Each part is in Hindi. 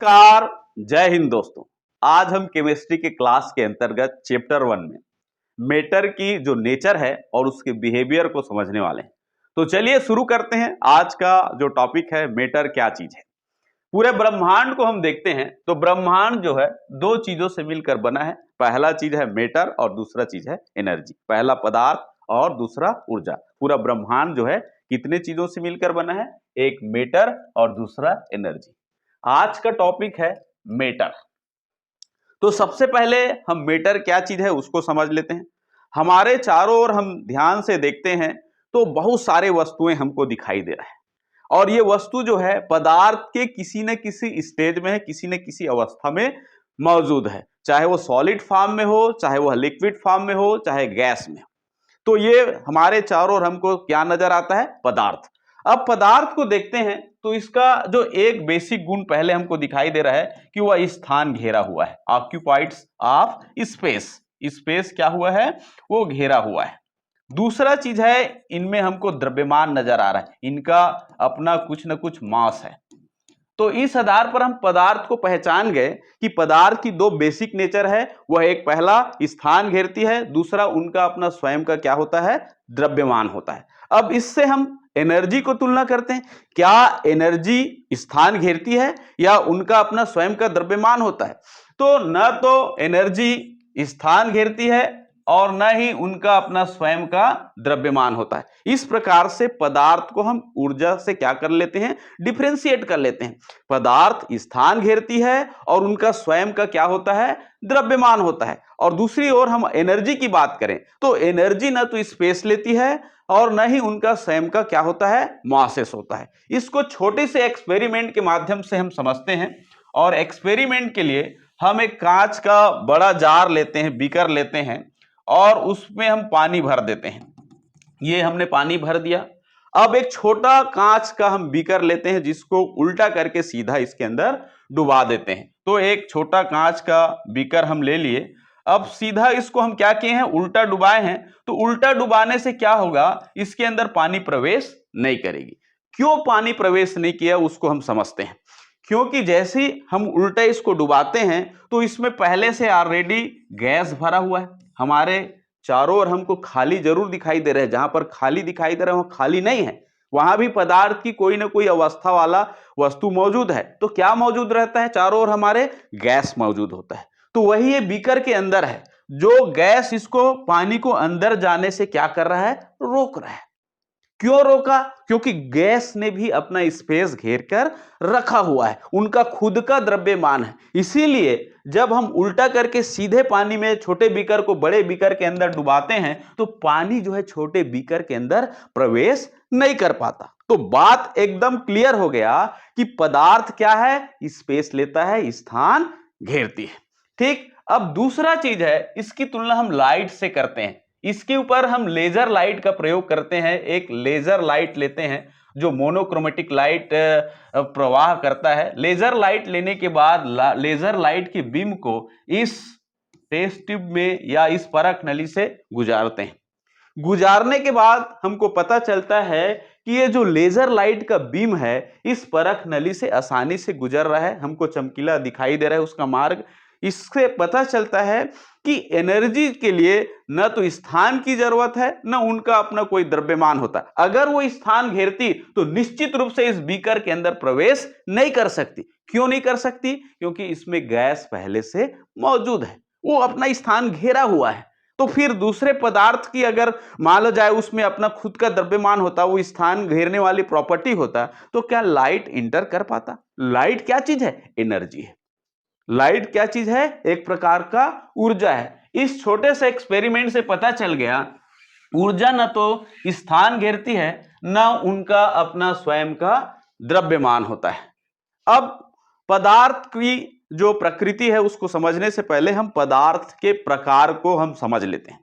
नमस्कार। जय हिंद दोस्तों। आज हम केमिस्ट्री के क्लास के अंतर्गत चैप्टर 1 में मैटर की जो नेचर है और उसके बिहेवियर को समझने वाले हैं। तो चलिए शुरू करते हैं। आज का जो टॉपिक है मैटर क्या चीज है। पूरे ब्रह्मांड को हम देखते हैं तो ब्रह्मांड जो है दो चीजों से मिलकर बना है। पहला चीज है मैटर और दूसरा चीज है एनर्जी। पहला पदार्थ और दूसरा ऊर्जा। पूरा ब्रह्मांड जो है कितने चीजों से मिलकर बना है? एक मैटर और दूसरा एनर्जी। आज का टॉपिक है मैटर। तो सबसे पहले हम मैटर क्या चीज है उसको समझ लेते हैं। हमारे चारों ओर हम ध्यान से देखते हैं तो बहुत सारे वस्तुएं हमको दिखाई दे रहा है और ये वस्तु जो है पदार्थ के किसी न किसी स्टेज में है, किसी न किसी अवस्था में मौजूद है। चाहे वो सॉलिड फॉर्म में हो, चाहे वो लिक्विड फॉर्म में हो, चाहे गैस में हो। तो ये हमारे चारों ओर हमको क्या नजर आता है? पदार्थ। अब पदार्थ को देखते हैं तो इसका जो एक बेसिक गुण पहले हमको दिखाई दे रहा है कि वह स्थान घेरा हुआ है। ऑक्यूपाइड्स ऑफ स्पेस। स्पेस क्या हुआ है? वो घेरा हुआ है। दूसरा चीज है इनमें हमको द्रव्यमान नजर आ रहा है। इनका अपना कुछ न कुछ मास है। तो इस आधार पर हम पदार्थ को पहचान गए कि पदार्थ की दो बेसिक नेचर है। वह एक पहला स्थान घेरती है, दूसरा उनका अपना स्वयं का क्या होता है? द्रव्यमान होता है। अब इससे हम एनर्जी को तुलना करते हैं। क्या एनर्जी स्थान घेरती है या उनका अपना स्वयं का द्रव्यमान होता है? तो न तो एनर्जी स्थान घेरती है और न ही उनका अपना स्वयं का द्रव्यमान होता है। इस प्रकार से पदार्थ को हम ऊर्जा से क्या कर लेते हैं? डिफरेंशिएट कर लेते हैं। पदार्थ स्थान घेरती है और उनका स्वयं का क्या होता है? द्रव्यमान होता है। और दूसरी ओर हम एनर्जी की बात करें तो एनर्जी न तो स्पेस लेती है और न ही उनका स्वयं का क्या होता है? मासेस होता है। इसको छोटे से एक्सपेरिमेंट के माध्यम से हम समझते हैं। और एक्सपेरिमेंट के लिए हम एक कांच का बड़ा जार लेते हैं, बीकर लेते हैं और उसमें हम पानी भर देते हैं। ये हमने पानी भर दिया। अब एक छोटा कांच का हम बीकर लेते हैं जिसको उल्टा करके सीधा इसके अंदर डुबा देते हैं। तो एक छोटा कांच का बीकर हम ले लिए। अब सीधा इसको हम क्या किए हैं? उल्टा डुबाए हैं। तो उल्टा डुबाने से क्या होगा? इसके अंदर पानी प्रवेश नहीं करेगी। क्यों पानी प्रवेश नहीं किया उसको हम समझते हैं। क्योंकि जैसे ही हम उल्टा इसको डुबाते हैं तो इसमें पहले से ऑलरेडी गैस भरा हुआ है। हमारे चारों ओर हमको खाली जरूर दिखाई दे रहे हैं। जहां पर खाली दिखाई दे रहा है वहां खाली नहीं है, वहां भी पदार्थ की कोई ना कोई अवस्था वाला वस्तु मौजूद है। तो क्या मौजूद रहता है? चारों ओर हमारे गैस मौजूद होता है। तो वही ये बीकर के अंदर है। जो गैस इसको पानी को अंदर जाने से क्या कर रहा है? रोक रहा है। क्यों रोका? क्योंकि गैस ने भी अपना स्पेस घेर कर रखा हुआ है, उनका खुद का द्रव्यमान है। इसीलिए जब हम उल्टा करके सीधे पानी में छोटे बीकर को बड़े बीकर के अंदर डुबाते हैं तो पानी जो है छोटे बीकर के अंदर प्रवेश नहीं कर पाता। तो बात एकदम क्लियर हो गया कि पदार्थ क्या है? स्पेस लेता है, स्थान घेरती है। ठीक। अब दूसरा चीज है, इसकी तुलना हम लाइट से करते हैं। इसके ऊपर हम लेजर लाइट का प्रयोग करते हैं। एक लेजर लाइट लेते हैं जो मोनोक्रोमेटिक लाइट प्रवाह करता है। लेजर लाइट लेने के बाद लेजर लाइट की बीम को इस टेस्ट ट्यूब में या इस परख नली से गुजारते हैं। गुजारने के बाद हमको पता चलता है कि ये जो लेजर लाइट का बीम है इस परख नली से आसानी से गुजर रहा है। हमको चमकीला दिखाई दे रहा है उसका मार्ग। इससे पता चलता है कि एनर्जी के लिए न तो स्थान की जरूरत है न उनका अपना कोई द्रव्यमान होता। अगर वो स्थान घेरती तो निश्चित रूप से इस बीकर के अंदर प्रवेश नहीं कर सकती। क्यों नहीं कर सकती? क्योंकि इसमें गैस पहले से मौजूद है, वो अपना स्थान घेरा हुआ है। तो फिर दूसरे पदार्थ की अगर मान लो जाए उसमें अपना खुद का द्रव्यमान होता, वो स्थान घेरने वाली प्रॉपर्टी होता, तो क्या लाइट इंटर कर पाता? लाइट क्या चीज है? एनर्जी है। लाइट क्या चीज है? एक प्रकार का ऊर्जा है। इस छोटे से एक्सपेरिमेंट से पता चल गया ऊर्जा न तो स्थान घेरती है न उनका अपना स्वयं का द्रव्यमान होता है। अब पदार्थ की जो प्रकृति है उसको समझने से पहले हम पदार्थ के प्रकार को हम समझ लेते हैं।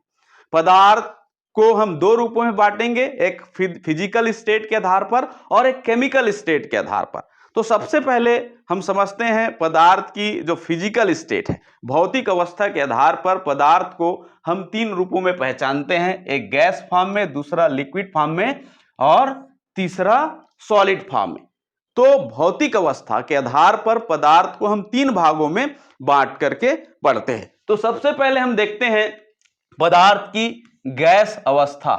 पदार्थ को हम दो रूपों में बांटेंगे, एक फिजिकल स्टेट के आधार पर और एक केमिकल स्टेट के आधार पर। तो सबसे पहले हम समझते हैं पदार्थ की जो फिजिकल स्टेट है। भौतिक अवस्था के आधार पर पदार्थ को हम तीन रूपों में पहचानते हैं, एक गैस फॉर्म में, दूसरा लिक्विड फॉर्म में और तीसरा सॉलिड फॉर्म में। तो भौतिक अवस्था के आधार पर पदार्थ को हम तीन भागों में बांट करके पढ़ते हैं। तो सबसे पहले हम देखते हैं पदार्थ की गैस अवस्था।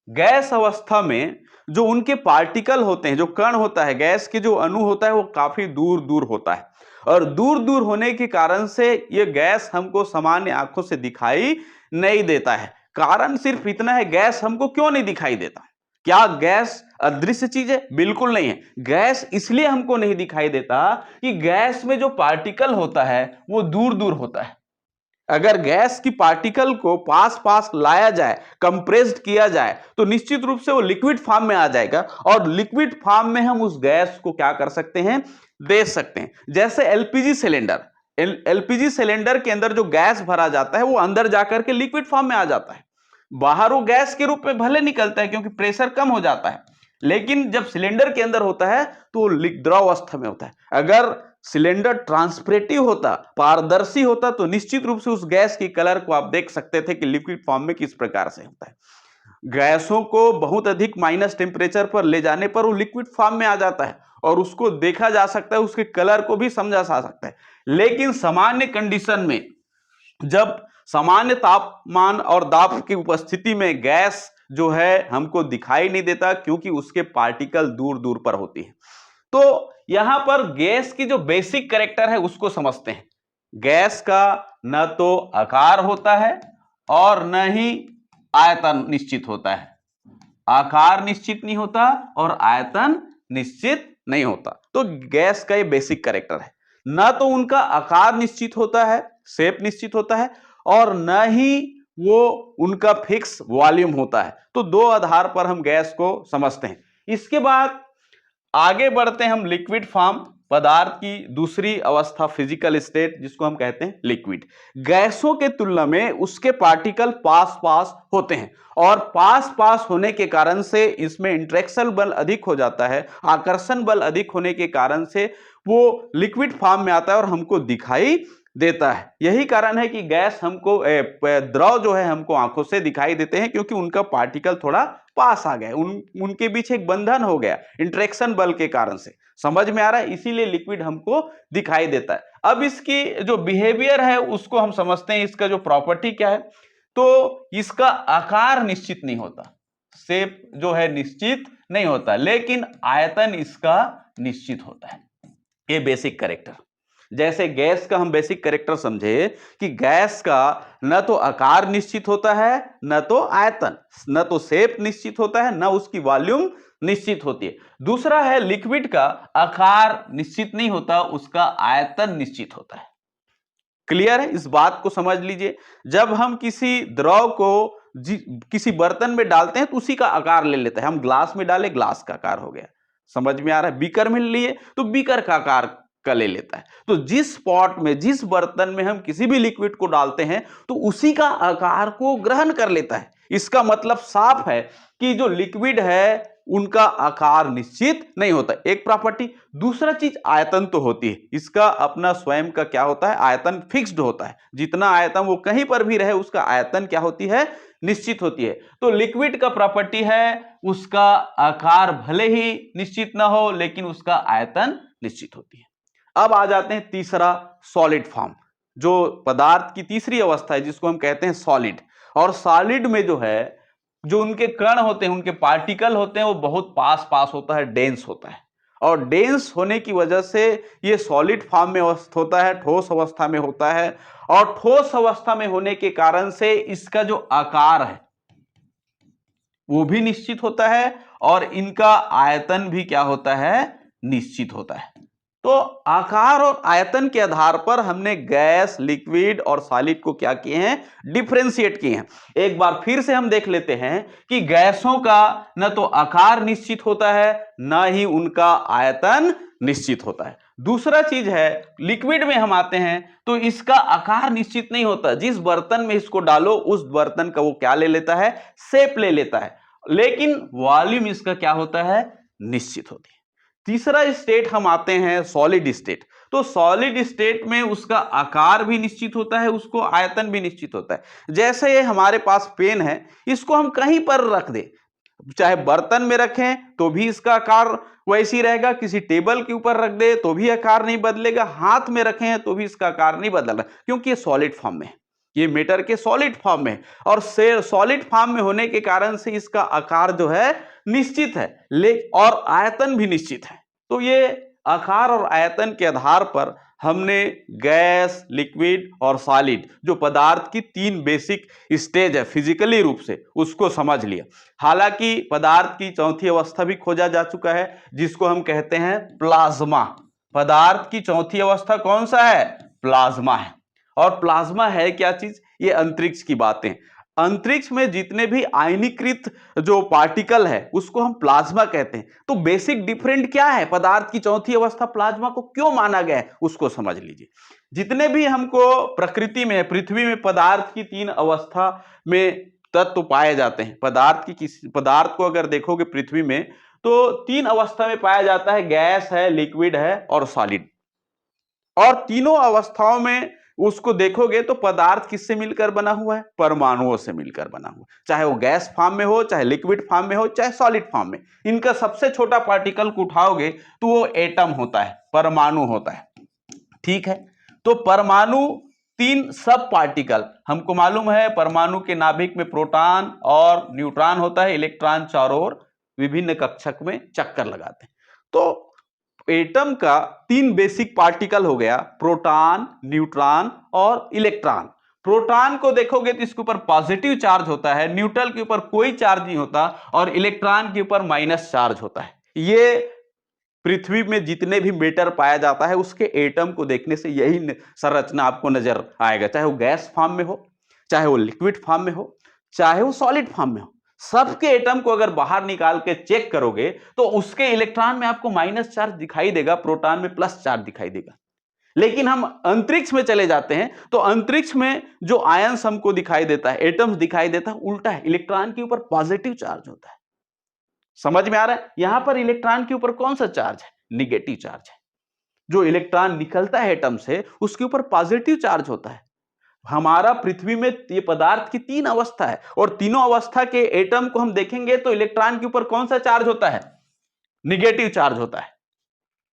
गैस अवस्था में जो उनके पार्टिकल होते हैं, जो कण होता है, गैस के जो अणु होता है, वो काफी दूर दूर होता है और दूर दूर होने के कारण से ये गैस हमको सामान्य आंखों से दिखाई नहीं देता है। कारण सिर्फ इतना है, गैस हमको क्यों नहीं दिखाई देता? क्या गैस अदृश्य चीज है? बिल्कुल नहीं है। गैस इसलिए हमको नहीं दिखाई देता कि गैस में जो पार्टिकल होता है वो दूर दूर होता है। अगर गैस की पार्टिकल को पास पास लाया जाए, कंप्रेस्ड किया जाए, तो निश्चित रूप से वो लिक्विड फॉर्म में आ जाएगा और लिक्विड फॉर्म में हम उस गैस को क्या कर सकते हैं? दे सकते हैं। जैसे एलपीजी सिलेंडर, एलपीजी सिलेंडर के अंदर जो गैस भरा जाता है वो अंदर जाकर के लिक्विड फॉर्म में आ जाता है। बाहर वो गैस के रूप में भले निकलता है क्योंकि प्रेशर कम हो जाता है, लेकिन जब सिलेंडर के अंदर होता है तो द्रव अवस्था में होता है। अगर सिलेंडर ट्रांसपरेटिव होता, पारदर्शी होता, तो निश्चित रूप से उस गैस की कलर को आप देख सकते थे कि लिक्विड फॉर्म में किस प्रकार से होता है। गैसों को बहुत अधिक माइनस टेम्परेचर पर ले जाने पर वो लिक्विड फॉर्म में आ जाता है और उसको देखा जा सकता है, उसके कलर को भी समझा जा सकता है। लेकिन सामान्य कंडीशन में, जब सामान्य तापमान और दाब की उपस्थिति में गैस जो है हमको दिखाई नहीं देता क्योंकि उसके पार्टिकल दूर दूर पर होती है। तो यहां पर गैस की जो बेसिक कैरेक्टर है उसको समझते हैं। गैस का न तो आकार होता है और न ही आयतन निश्चित होता है। आकार निश्चित नहीं होता और आयतन निश्चित नहीं होता। तो गैस का ये बेसिक कैरेक्टर है। न तो उनका आकार निश्चित होता है, शेप निश्चित होता है, और न ही वो उनका फिक्स वॉल्यूम होता है। तो दो आधार पर हम गैस को समझते हैं। इसके बाद आगे बढ़ते हैं हम लिक्विड फॉर्म, पदार्थ की दूसरी अवस्था, फिजिकल स्टेट, जिसको हम कहते हैं लिक्विड। गैसों के तुलना में उसके पार्टिकल पास पास होते हैं और पास पास होने के कारण से इसमें इंट्रैक्शन बल अधिक हो जाता है, आकर्षण बल अधिक होने के कारण से वो लिक्विड फॉर्म में आता है और हमको दिखाई देता है। यही कारण है कि गैस हमको द्रव जो है हमको आंखों से दिखाई देते हैं क्योंकि उनका पार्टिकल थोड़ा पास आ गया, उनके बीच एक बंधन हो गया इंट्रैक्शन बल के कारण से। समझ में आ रहा है? इसीलिए लिक्विड हमको दिखाई देता है। अब इसकी जो बिहेवियर है उसको हम समझते हैं। इसका जो प्रॉपर्टी क्या है, तो इसका आकार निश्चित नहीं होता, शेप जो है निश्चित नहीं होता, लेकिन आयतन इसका निश्चित होता है। ये बेसिक कैरेक्टर। जैसे गैस का हम बेसिक कैरेक्टर समझे कि गैस का न तो आकार निश्चित होता है, न तो आयतन, न तो शेप निश्चित होता है, न उसकी वॉल्यूम निश्चित होती है। दूसरा है लिक्विड का आकार निश्चित नहीं होता, उसका आयतन निश्चित होता है। क्लियर है? इस बात को समझ लीजिए। जब हम किसी द्रव को किसी बर्तन में डालते हैं तो उसी का आकार ले लेता है। हम ग्लास में डाले, ग्लास का आकार हो गया। समझ में आ रहा है? बीकर में लिए तो बीकर का आकार का ले लेता है। तो जिस पॉट में, जिस बर्तन में हम किसी भी लिक्विड को डालते हैं तो उसी का आकार को ग्रहण कर लेता है। इसका मतलब साफ है कि जो लिक्विड है उनका आकार निश्चित नहीं होता, एक प्रॉपर्टी। दूसरा चीज आयतन तो होती है, इसका अपना स्वयं का क्या होता है, आयतन फिक्स्ड होता है। जितना आयतन वो कहीं पर भी रहे उसका आयतन क्या होती है, निश्चित होती है। तो लिक्विड का प्रॉपर्टी है उसका आकार भले ही निश्चित ना हो लेकिन उसका आयतन निश्चित होती है। अब आ जाते हैं तीसरा, सॉलिड फॉर्म, जो पदार्थ की तीसरी अवस्था है जिसको हम कहते हैं सॉलिड। और सॉलिड में जो है, जो उनके कण होते हैं, उनके पार्टिकल होते हैं, वो बहुत पास पास होता है, डेंस होता है। और डेंस होने की वजह से ये सॉलिड फॉर्म में होता है, ठोस अवस्था में होता है। और ठोस अवस्था में होने के कारण से इसका जो आकार है वो भी निश्चित होता है और इनका आयतन भी क्या होता है, निश्चित होता है। तो आकार और आयतन के आधार पर हमने गैस, लिक्विड और सॉलिड को क्या किए हैं, डिफरेंशिएट किए हैं। एक बार फिर से हम देख लेते हैं कि गैसों का न तो आकार निश्चित होता है, न ही उनका आयतन निश्चित होता है। दूसरा चीज है, लिक्विड में हम आते हैं तो इसका आकार निश्चित नहीं होता। जिस बर्तन में इसको डालो उस बर्तन का वो क्या ले लेता है, शेप ले लेता है, लेकिन वॉल्यूम इसका क्या होता है, निश्चित होती है। तीसरा स्टेट हम आते हैं सॉलिड स्टेट। तो सॉलिड स्टेट में उसका आकार भी निश्चित होता है, उसको आयतन भी निश्चित होता है। जैसे हमारे पास पेन है, इसको हम कहीं पर रख दे, चाहे बर्तन में रखें तो भी इसका आकार वैसी रहेगा, किसी टेबल के ऊपर रख दे तो भी आकार नहीं बदलेगा, हाथ में रखें तो भी इसका आकार नहीं बदल रहा, क्योंकि ये सॉलिड फॉर्म में है, ये मैटर के सॉलिड फॉर्म में है और सॉलिड फॉर्म में होने के कारण से इसका आकार जो है निश्चित है, और आयतन भी निश्चित है। तो ये आकार और आयतन के आधार पर हमने गैस, लिक्विड और सॉलिड जो पदार्थ की तीन बेसिक स्टेज है फिजिकली रूप से, उसको समझ लिया। हालांकि पदार्थ की चौथी अवस्था भी खोजा जा चुका है, जिसको हम कहते हैं प्लाज्मा। पदार्थ की चौथी अवस्था कौन सा है? प्लाज्मा है। और प्लाज्मा है क्या चीज? ये अंतरिक्ष की बातें। अंतरिक्ष में जितने भी आयनीकृत जो पार्टिकल है उसको हम प्लाज्मा कहते हैं। तो बेसिक डिफरेंट क्या है? पदार्थ की चौथी अवस्था प्लाज्मा को क्यों माना गया है उसको समझ लीजिए। जितने भी हमको प्रकृति में, पृथ्वी में पदार्थ की तीन अवस्था में तत्व पाए जाते हैं। किसी पदार्थ को अगर देखोगे पृथ्वी में तो तीन अवस्था में पाया जाता है, गैस है, लिक्विड है और सॉलिड। और तीनों अवस्थाओं में उसको देखोगे तो पदार्थ किससे मिलकर बना हुआ है? परमाणुओं से मिलकर बना हुआ। चाहे वो गैस फॉर्म में हो, चाहे लिक्विड फॉर्म में हो, चाहे सॉलिड फॉर्म में। इनका सबसे छोटा पार्टिकल को उठाओगे तो वो एटम होता है, परमाणु होता है। ठीक है, तो परमाणु तीन सब पार्टिकल, हमको मालूम है परमाणु के नाभिक में प्रोटॉन और न्यूट्रॉन होता है, इलेक्ट्रॉन चारों ओर विभिन्न कक्षक में चक्कर लगाते हैं। तो एटम का तीन बेसिक पार्टिकल हो गया, प्रोटॉन, न्यूट्रॉन और इलेक्ट्रॉन। प्रोटॉन को देखोगे तो इसके ऊपर पॉजिटिव चार्ज होता है, न्यूट्रल के ऊपर कोई चार्ज नहीं होता और इलेक्ट्रॉन के ऊपर माइनस चार्ज होता है। ये पृथ्वी में जितने भी मैटर पाया जाता है उसके एटम को देखने से यही संरचना आपको नजर आएगा, चाहे वो गैस फॉर्म में हो, चाहे वो लिक्विड फॉर्म में हो, चाहे वो सॉलिड फॉर्म में हो। सबके एटम को अगर बाहर निकाल के चेक करोगे तो उसके इलेक्ट्रॉन में आपको माइनस चार्ज दिखाई देगा, प्रोटॉन में प्लस चार्ज दिखाई देगा। लेकिन हम अंतरिक्ष में चले जाते हैं तो अंतरिक्ष में जो आयंस हमको दिखाई देता है, एटम्स दिखाई देता है, उल्टा है, इलेक्ट्रॉन के ऊपर पॉजिटिव चार्ज होता है। समझ में आ रहा है? यहां पर इलेक्ट्रॉन के ऊपर कौन सा चार्ज है? निगेटिव चार्ज है। जो इलेक्ट्रॉन निकलता है एटम से उसके ऊपर पॉजिटिव चार्ज होता है। हमारा पृथ्वी में ये पदार्थ की तीन अवस्था है और तीनों अवस्था के एटम को हम देखेंगे तो इलेक्ट्रॉन के ऊपर कौन सा चार्ज होता है? निगेटिव चार्ज होता है।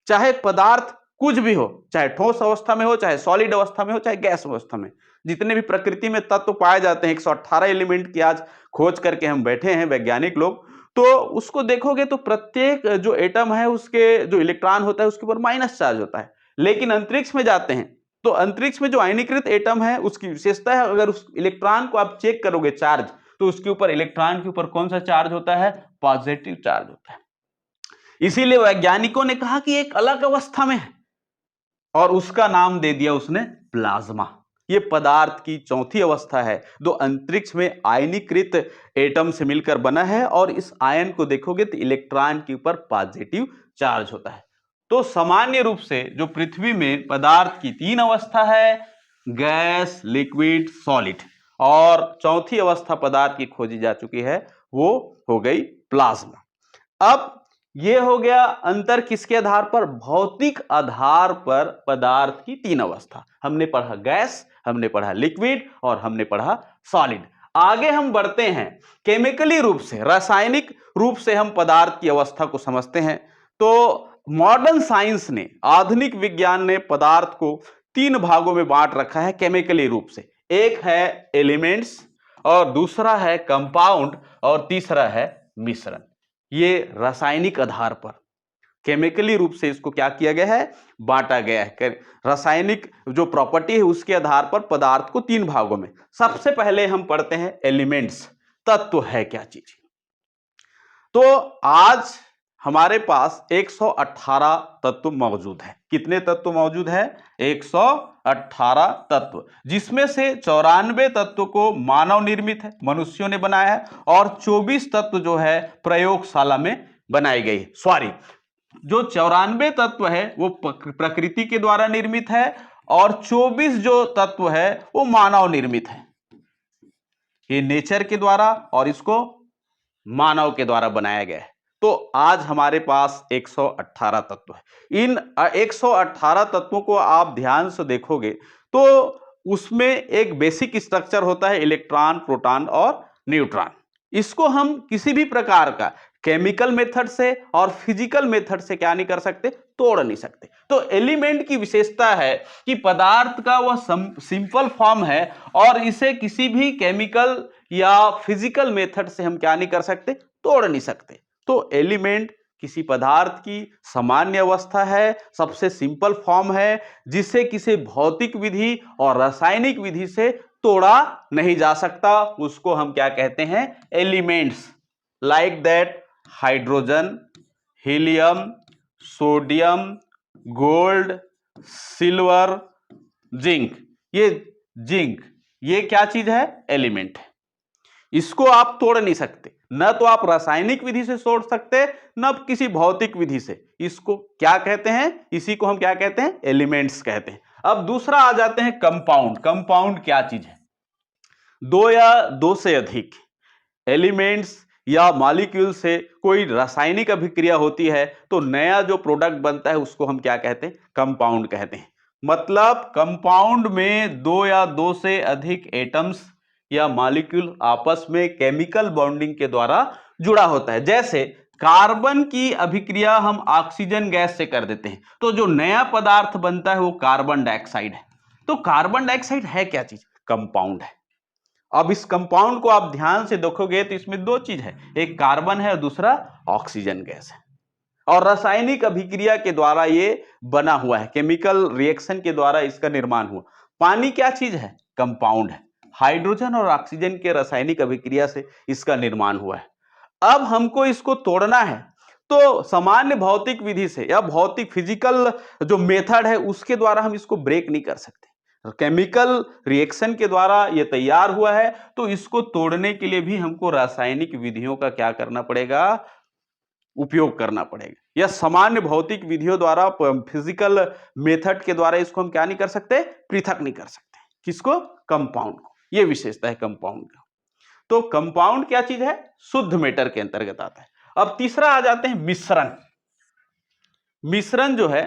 चाहे पदार्थ कुछ भी हो, चाहे ठोस अवस्था में हो, चाहे सॉलिड अवस्था में हो, चाहे गैस अवस्था में, जितने भी प्रकृति में तत्व पाए जाते हैं, 118 एलिमेंट की आज खोज करके हम बैठे हैं वैज्ञानिक लोग, तो उसको देखोगे तो प्रत्येक जो एटम है उसके जो इलेक्ट्रॉन होता है उसके ऊपर माइनस चार्ज होता है। लेकिन अंतरिक्ष में जाते हैं तो अंतरिक्ष में जो आयनीकृत एटम है उसकी विशेषता है, अगर उस इलेक्ट्रॉन को आप चेक करोगे चार्ज, तो उसके ऊपर, इलेक्ट्रॉन के ऊपर कौन सा चार्ज होता है? पॉजिटिव चार्ज होता है। इसीलिए वैज्ञानिकों ने कहा कि एक अलग अवस्था में है और उसका नाम दे दिया उसने प्लाज्मा। ये पदार्थ की चौथी अवस्था है जो अंतरिक्ष में आयनीकृत एटम से मिलकर बना है और इस आयन को देखोगे तो इलेक्ट्रॉन के ऊपर पॉजिटिव चार्ज होता है। तो सामान्य रूप से जो पृथ्वी में पदार्थ की तीन अवस्था है, गैस, लिक्विड, सॉलिड, और चौथी अवस्था पदार्थ की खोजी जा चुकी है, वो हो गई प्लाज्मा। अब ये हो गया अंतर किसके आधार पर? भौतिक आधार पर पदार्थ की तीन अवस्था। हमने पढ़ा गैस, हमने पढ़ा लिक्विड और हमने पढ़ा सॉलिड। आगे हम बढ़ते हैं, केमिकली रूप से, रासायनिक रूप से हम पदार्थ की अवस्था को समझते हैं। तो मॉडर्न साइंस ने, आधुनिक विज्ञान ने पदार्थ को तीन भागों में बांट रखा है केमिकली रूप से। एक है एलिमेंट्स और दूसरा है कंपाउंड और तीसरा है मिश्रण। ये रासायनिक आधार पर केमिकली रूप से इसको क्या किया गया है? बांटा गया है। रासायनिक जो प्रॉपर्टी है उसके आधार पर पदार्थ को तीन भागों में। सबसे पहले हम पढ़ते हैं एलिमेंट्स, तत्व है क्या चीज। तो आज हमारे पास 118 तत्व मौजूद है। कितने तत्व मौजूद है? 118 तत्व, जिसमें से 94 तत्व को मानव निर्मित है, मनुष्यों ने बनाया है, और 24 तत्व जो है प्रयोगशाला में बनाई गई। सॉरी, जो 94 तत्व है वो प्रकृति के द्वारा निर्मित है और 24 जो तत्व है वो मानव निर्मित है। ये नेचर के द्वारा और इसको मानव के द्वारा बनाया गया है। तो आज हमारे पास 118 तत्व है। इन 118 तत्वों को आप ध्यान से देखोगे तो उसमें एक बेसिक स्ट्रक्चर होता है, इलेक्ट्रॉन, प्रोटॉन और न्यूट्रॉन। इसको हम किसी भी प्रकार का केमिकल मेथड से और फिजिकल मेथड से क्या नहीं कर सकते, तोड़ नहीं सकते। तो एलिमेंट की विशेषता है कि पदार्थ का वह सिंपल फॉर्म है और इसे किसी भी केमिकल या फिजिकल मेथड से हम क्या नहीं कर सकते, तोड़ नहीं सकते। तो एलिमेंट किसी पदार्थ की सामान्य अवस्था है, सबसे सिंपल फॉर्म है, जिसे किसी भौतिक विधि और रासायनिक विधि से तोड़ा नहीं जा सकता। उसको हम क्या कहते हैं, elements. Like that hydrogen, helium, sodium, gold, silver, zinc. ये क्या चीज है, एलिमेंट है। इसको आप तोड़ नहीं सकते, न तो आप रासायनिक विधि से तोड़ सकते, न किसी भौतिक विधि से। इसको क्या कहते हैं, इसी को हम क्या कहते हैं, एलिमेंट्स कहते हैं। अब दूसरा आ जाते हैं कंपाउंड। कंपाउंड क्या चीज है, दो या दो से अधिक एलिमेंट्स या मॉलिक्यूल से कोई रासायनिक अभिक्रिया होती है तो नया जो प्रोडक्ट बनता है उसको हम क्या कहते हैं, कंपाउंड कहते हैं। मतलब कंपाउंड में दो या दो से अधिक एटम्स या मॉलिक्यूल आपस में केमिकल बॉन्डिंग के द्वारा जुड़ा होता है। जैसे कार्बन की अभिक्रिया हम ऑक्सीजन गैस से कर देते हैं तो जो नया पदार्थ बनता है वो कार्बन डाइऑक्साइड है। तो कार्बन डाइऑक्साइड है क्या चीज, कंपाउंड है। अब इस कंपाउंड को आप ध्यान से देखोगे तो इसमें दो चीज है, एक कार्बन है और दूसरा ऑक्सीजन गैस है। और रासायनिक अभिक्रिया के द्वारा ये बना हुआ है, केमिकल रिएक्शन के द्वारा इसका निर्माण हुआ। पानी क्या चीज है, कंपाउंड है। हाइड्रोजन और ऑक्सीजन के रासायनिक अभिक्रिया से इसका निर्माण हुआ है। अब हमको इसको तोड़ना है तो सामान्य भौतिक विधि से या भौतिक फिजिकल जो मेथड है उसके द्वारा हम इसको ब्रेक नहीं कर सकते। केमिकल रिएक्शन के द्वारा ये तैयार हुआ है तो इसको तोड़ने के लिए भी हमको रासायनिक विधियों का क्या करना पड़ेगा, उपयोग करना पड़ेगा। या सामान्य भौतिक विधियों द्वारा, फिजिकल मेथड के द्वारा इसको हम क्या नहीं कर सकते, पृथक नहीं कर सकते। किसको, कंपाउंड को। ये विशेषता है कंपाउंड का। तो कंपाउंड क्या चीज है, शुद्ध मैटर के अंतर्गत आता है। अब तीसरा आ जाते हैं मिश्रण। मिश्रण जो है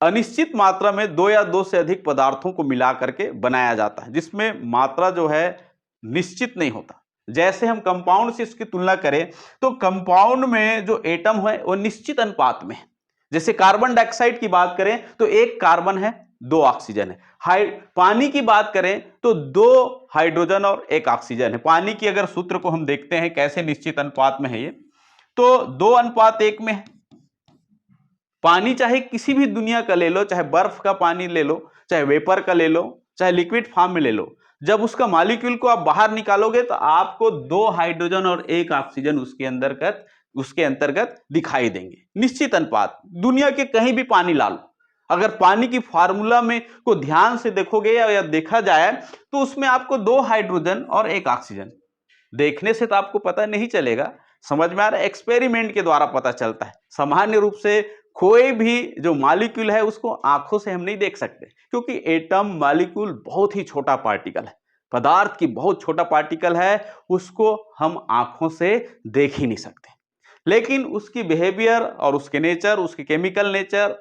अनिश्चित मात्रा में दो या दो से अधिक पदार्थों को मिला करके बनाया जाता है, जिसमें मात्रा जो है निश्चित नहीं होता। जैसे हम कंपाउंड से इसकी तुलना करें तो कंपाउंड में जो एटम है वो निश्चित अनुपात में है। जैसे कार्बन डाइऑक्साइड की बात करें तो एक कार्बन है, दो ऑक्सीजन है। पानी की बात करें तो दो हाइड्रोजन और एक ऑक्सीजन है। पानी की अगर सूत्र को हम देखते हैं कैसे निश्चित अनुपात में है ये, तो 2:1 में है। पानी चाहे किसी भी दुनिया का ले लो, चाहे बर्फ का पानी ले लो, चाहे वेपर का ले लो, चाहे लिक्विड फॉर्म में ले लो, जब उसका मॉलिक्यूल को आप बाहर निकालोगे तो आपको दो हाइड्रोजन और एक ऑक्सीजन उसके अंतर्गत दिखाई देंगे। निश्चित अनुपात, दुनिया के कहीं भी पानी ला लो, अगर पानी की फार्मूला में को ध्यान से देखोगे या देखा जाए तो उसमें आपको दो हाइड्रोजन और एक ऑक्सीजन, देखने से तो आपको पता नहीं चलेगा, समझ में आ रहा है, एक्सपेरिमेंट के द्वारा पता चलता है। सामान्य रूप से कोई भी जो मॉलिक्यूल है उसको आंखों से हम नहीं देख सकते, क्योंकि एटम मॉलिक्यूल बहुत ही छोटा पार्टिकल है, पदार्थ की बहुत छोटा पार्टिकल है, उसको हम आंखों से देख ही नहीं सकते। लेकिन उसकी बिहेवियर और उसके नेचर, उसके केमिकल नेचर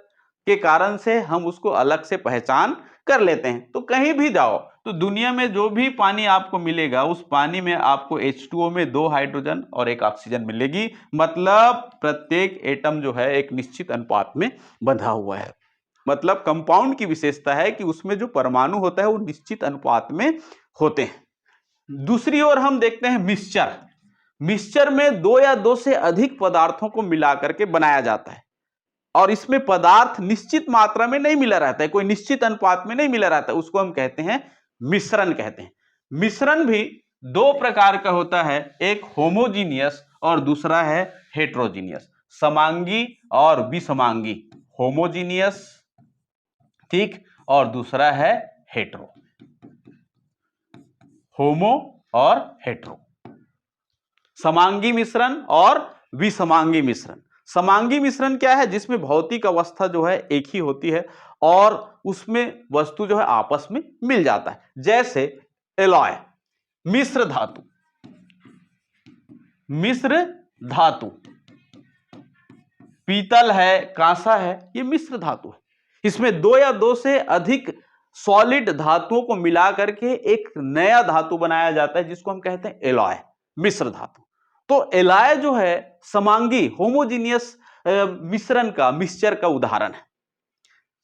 के कारण से हम उसको अलग से पहचान कर लेते हैं। तो कहीं भी जाओ तो दुनिया में जो भी पानी आपको मिलेगा उस पानी में आपको H2O में दो हाइड्रोजन और एक ऑक्सीजन मिलेगी। मतलब प्रत्येक एटम जो है एक निश्चित अनुपात में बंधा हुआ है। मतलब कंपाउंड की विशेषता है कि उसमें जो परमाणु होता है वो निश्चित अनुपात में होते हैं। दूसरी ओर हम देखते हैं मिक्सचर। मिक्सचर में दो या दो से अधिक पदार्थों को मिलाकर के बनाया जाता है और इसमें पदार्थ निश्चित मात्रा में नहीं मिला रहता है, कोई निश्चित अनुपात में नहीं मिला रहता है, उसको हम कहते हैं मिश्रण कहते हैं। मिश्रण भी दो प्रकार का होता है, एक होमोजीनियस और दूसरा है हेट्रोजीनियस, समांगी और विसमांगी। होमोजीनियस, ठीक, और दूसरा है हेट्रो। होमो और हेट्रो, समांगी मिश्रण और विसमांगी मिश्रण। समांगी मिश्रण क्या है, जिसमें भौतिक अवस्था जो है एक ही होती है और उसमें वस्तु जो है आपस में मिल जाता है। जैसे एलॉय, मिश्र धातु, मिश्र धातु, पीतल है, कांसा है, ये मिश्र धातु है। इसमें दो या दो से अधिक सॉलिड धातुओं को मिला करके एक नया धातु बनाया जाता है जिसको हम कहते हैं एलॉय। मिश्र धातु। तो एलॉय जो है समांगी होमोजीनियस मिश्रण का मिक्सचर का उदाहरण है।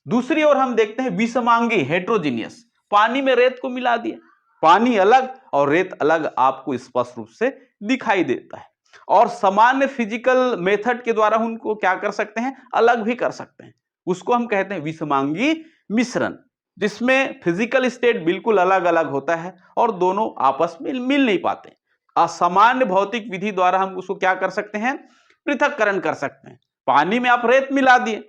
दूसरी ओर हम देखते हैं विषमांगी हेट्रोजीनियस, पानी में रेत को मिला दिए, पानी अलग और रेत अलग आपको स्पष्ट रूप से दिखाई देता है, और सामान्य फिजिकल मेथड के द्वारा उनको क्या कर सकते हैं, अलग भी कर सकते हैं। उसको हम कहते हैं विषमांगी मिश्रण, जिसमें फिजिकल स्टेट बिल्कुल अलग अलग होता है और दोनों आपस में मिल नहीं पाते। असामान्य भौतिक विधि द्वारा हम उसको क्या कर सकते हैं, पृथक्करण कर सकते हैं। पानी में आप रेत मिला दिए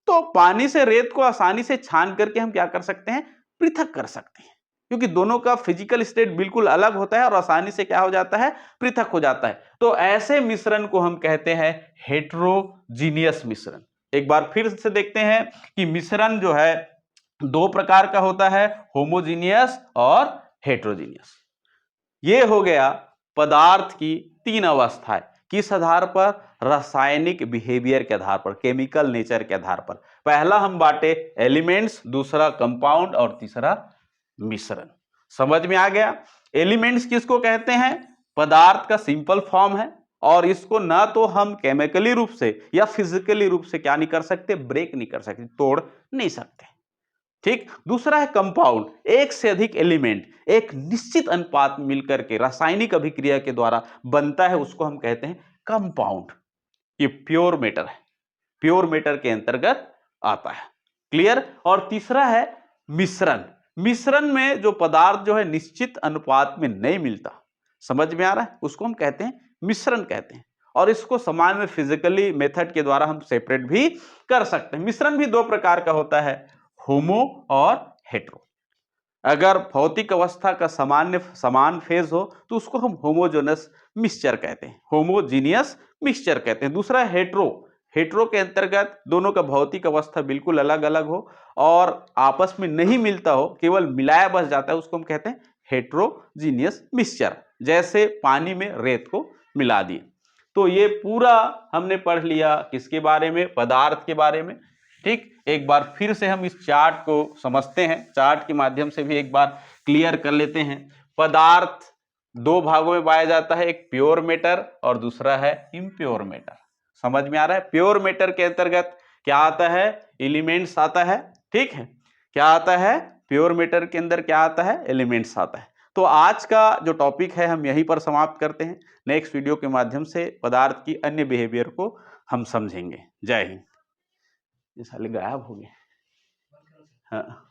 तो पानी से रेत को आसानी से छान करके हम क्या कर सकते हैं, पृथक कर सकते हैं, क्योंकि दोनों का फिजिकल स्टेट बिल्कुल अलग होता है और आसानी से क्या हो जाता है, पृथक हो जाता है। तो ऐसे मिश्रण को हम कहते हैं हेट्रोजीनियस मिश्रण। एक बार फिर से देखते हैं कि मिश्रण जो है दो प्रकार का होता है, होमोजीनियस और हेट्रोजीनियस। ये हो गया पदार्थ की तीन अवस्थाएं, किस आधार पर, रासायनिक बिहेवियर के आधार पर, केमिकल नेचर के आधार पर। पहला हम बांटे एलिमेंट्स, दूसरा कंपाउंड और तीसरा मिश्रण। समझ में आ गया। एलिमेंट्स किसको कहते हैं, पदार्थ का सिंपल फॉर्म है और इसको ना तो हम केमिकली रूप से या फिजिकली रूप से क्या नहीं कर सकते, ब्रेक नहीं कर सकते, तोड़ नहीं सकते। ठीक। दूसरा है कंपाउंड, एक से अधिक एलिमेंट एक निश्चित अनुपात में मिलकर के रासायनिक अभिक्रिया के द्वारा बनता है, उसको हम कहते हैं कंपाउंड। ये प्योर मैटर है, प्योर मैटर के अंतर्गत आता है। क्लियर। और तीसरा है मिश्रण। मिश्रण में जो पदार्थ जो है निश्चित अनुपात में नहीं मिलता, समझ में आ रहा है, उसको हम कहते हैं मिश्रण कहते हैं, और इसको सामान्य फिजिकली मेथड के द्वारा हम सेपरेट भी कर सकते हैं। मिश्रण भी दो प्रकार का होता है, होमो और हेट्रो। अगर भौतिक अवस्था का समान फेज हो तो उसको हम होमोजेनस मिक्सचर कहते हैं, होमोजीनियस मिक्सचर कहते हैं। दूसरा हेट्रो, हेट्रो के अंतर्गत दोनों का भौतिक अवस्था बिल्कुल अलग अलग हो और आपस में नहीं मिलता हो, केवल मिलाया बस जाता है, उसको हम कहते हैं हेट्रोजीनियस मिक्सचर। जैसे पानी में रेत को मिला दिए। तो ये पूरा हमने पढ़ लिया किसके बारे में, पदार्थ के बारे में। ठीक। एक बार फिर से हम इस चार्ट को समझते हैं, चार्ट के माध्यम से भी एक बार क्लियर कर लेते हैं। पदार्थ दो भागों में पाया जाता है, एक प्योर मैटर और दूसरा है इम्प्योर मैटर। समझ में आ रहा है। प्योर मैटर के अंतर्गत क्या आता है, एलिमेंट्स आता है। ठीक है, क्या आता है, प्योर मैटर के अंदर क्या आता है, एलिमेंट्स आता है। तो आज का जो टॉपिक है हम यहीं पर समाप्त करते हैं। नेक्स्ट वीडियो के माध्यम से पदार्थ की अन्य बिहेवियर को हम समझेंगे। जय हिंद। ये साले गायब हो गए। हाँ।